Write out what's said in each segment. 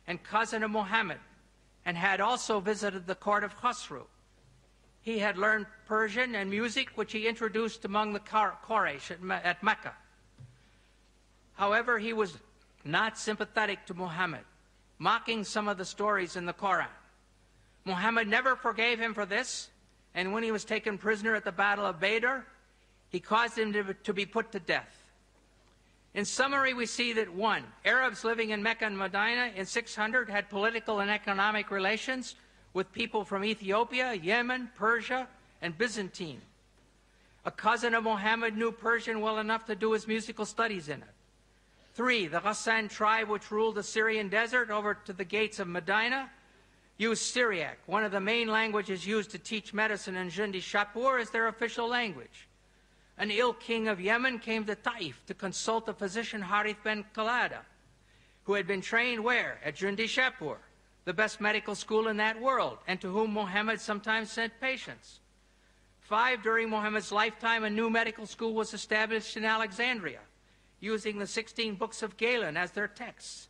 and cousin of Muhammad, and had also visited the court of Khosrow. He had learned Persian and music, which he introduced among the Quraysh at Mecca. However, he was not sympathetic to Muhammad, mocking some of the stories in the Quran. Muhammad never forgave him for this, and when he was taken prisoner at the Battle of Badr, he caused him to be put to death. In summary, we see that 1. Arabs living in Mecca and Medina in 600 had political and economic relations with people from Ethiopia, Yemen, Persia, and Byzantine. A cousin of Muhammad knew Persian well enough to do his musical studies in it. 3. The Ghassan tribe, which ruled the Syrian desert over to the gates of Medina, used Syriac, one of the main languages used to teach medicine in Jundi Shapur, as their official language. An ill king of Yemen came to Taif to consult the physician Harith ben Qalada, who had been trained where? At Jundi Shapur, the best medical school in that world, and to whom Muhammad sometimes sent patients. 5. During Muhammad's lifetime, a new medical school was established in Alexandria, using the 16 books of Galen as their texts.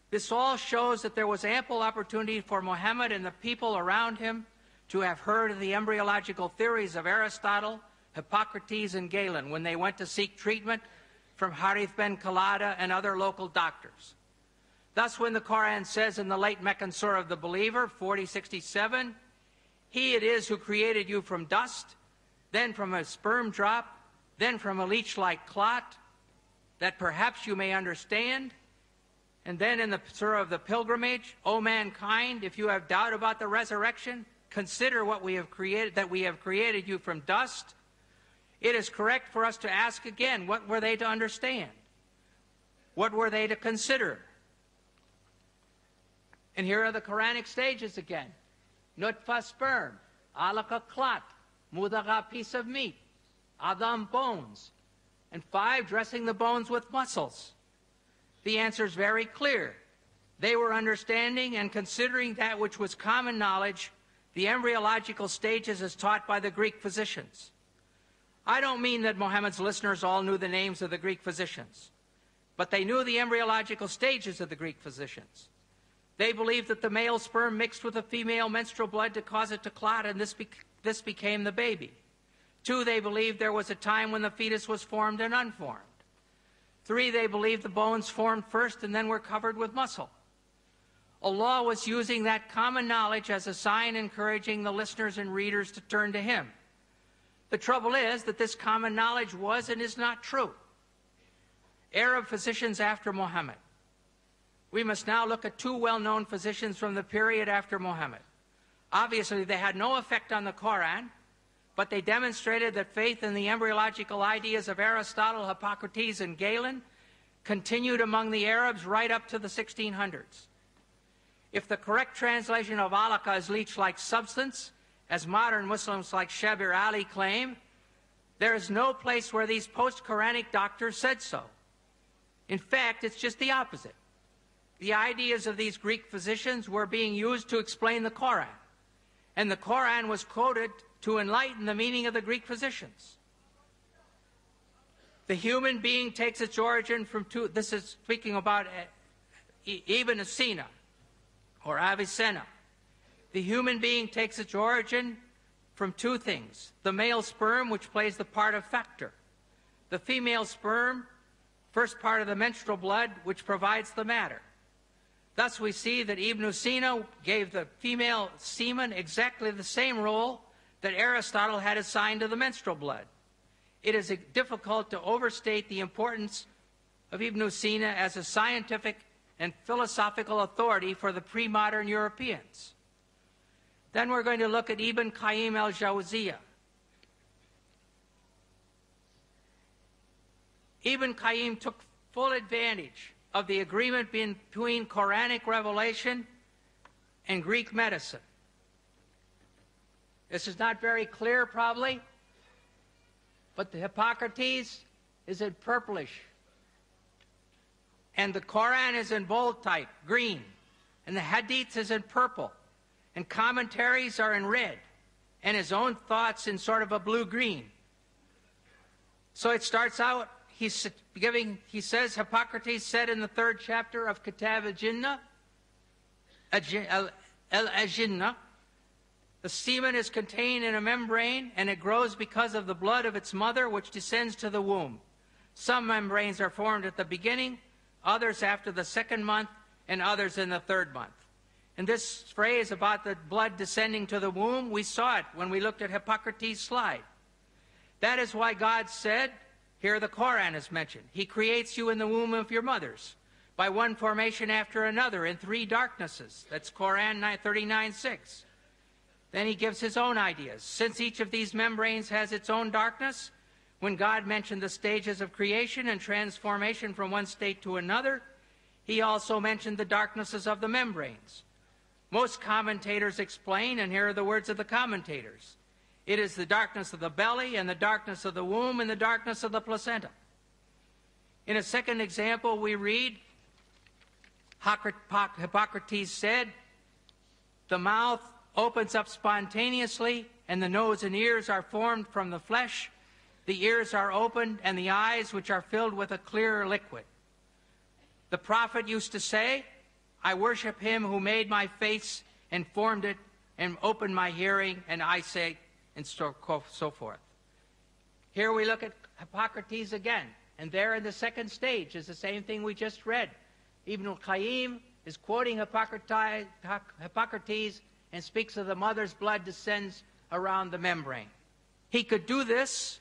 This all shows that there was ample opportunity for Muhammad and the people around him to have heard of the embryological theories of Aristotle, Hippocrates, and Galen when they went to seek treatment from Harith ben Qalada and other local doctors. Thus, when the Quran says in the late Meccan Surah of the Believer, 40:67, He it is who created you from dust, then from a sperm drop, then from a leech-like clot, that perhaps you may understand. And then in the Surah of the Pilgrimage, O mankind, if you have doubt about the resurrection, consider what we have created, that we have created you from dust. It is correct for us to ask again, what were they to understand? What were they to consider? And here are the Quranic stages again. Nutfa, sperm. Alaka, clot. Mudagha, piece of meat. Adam, bones. And 5, dressing the bones with muscles. The answer is very clear. They were understanding and considering that which was common knowledge, the embryological stages as taught by the Greek physicians. I don't mean that Muhammad's listeners all knew the names of the Greek physicians, but they knew the embryological stages of the Greek physicians. They believed that the male sperm mixed with the female menstrual blood to cause it to clot, and this became the baby. 2, they believed there was a time when the fetus was formed and unformed. 3, they believed the bones formed first and then were covered with muscle. Allah was using that common knowledge as a sign encouraging the listeners and readers to turn to Him. The trouble is that this common knowledge was and is not true. Arab physicians after Muhammad. We must now look at 2 well-known physicians from the period after Muhammad. Obviously, they had no effect on the Quran, but they demonstrated that faith in the embryological ideas of Aristotle, Hippocrates, and Galen continued among the Arabs right up to the 1600s. If the correct translation of alaka is leech-like substance, as modern Muslims like Shabir Ali claim, there is no place where these post-Quranic doctors said so. In fact, it's just the opposite. The ideas of these Greek physicians were being used to explain the Quran, and the Quran was quoted to enlighten the meaning of the Greek physicians. The human being takes its origin from 2, this is speaking about Ibn Sina, or Avicenna. The human being takes its origin from 2 things. The male sperm, which plays the part of factor. The female sperm, first part of the menstrual blood, which provides the matter. Thus we see that Ibn Sina gave the female semen exactly the same role that Aristotle had assigned to the menstrual blood. It is difficult to overstate the importance of Ibn Sina as a scientific and philosophical authority for the pre-modern Europeans. Then we're going to look at Ibn Qayyim al-Jawziyah. Ibn Qayyim took full advantage of the agreement between Quranic revelation and Greek medicine. This is not very clear, probably, but the Hippocrates is in purplish, and the Quran is in bold type, green, and the Hadith is in purple, and commentaries are in red, and his own thoughts in sort of a blue-green. So it starts out, he says, Hippocrates said in the 3rd chapter of Kitab al-Jinnah, al-ajinna. The semen is contained in a membrane, and it grows because of the blood of its mother, which descends to the womb. Some membranes are formed at the beginning, others after the 2nd month, and others in the 3rd month. And this phrase about the blood descending to the womb, we saw it when we looked at Hippocrates' slide. That is why God said, here the Quran is mentioned, He creates you in the womb of your mothers by one formation after another in 3 darknesses. That's Quran 39:6. Then He gives His own ideas. Since each of these membranes has its own darkness, when God mentioned the stages of creation and transformation from one state to another, He also mentioned the darknesses of the membranes. Most commentators explain, and here are the words of the commentators, it is the darkness of the belly, and the darkness of the womb, and the darkness of the placenta. In a second example, we read, Hippocrates said, the mouth opens up spontaneously, and the nose and ears are formed from the flesh. The ears are opened, and the eyes, which are filled with a clear liquid. The prophet used to say, I worship Him who made my face and formed it and opened my hearing and eyesight, and so forth. Here we look at Hippocrates again, and there in the 2nd stage is the same thing we just read. Ibn al-Qayyim is quoting Hippocrates and speaks of the mother's blood descends around the membrane. He could do this,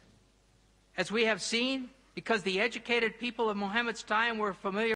as we have seen, because the educated people of Muhammad's time were familiar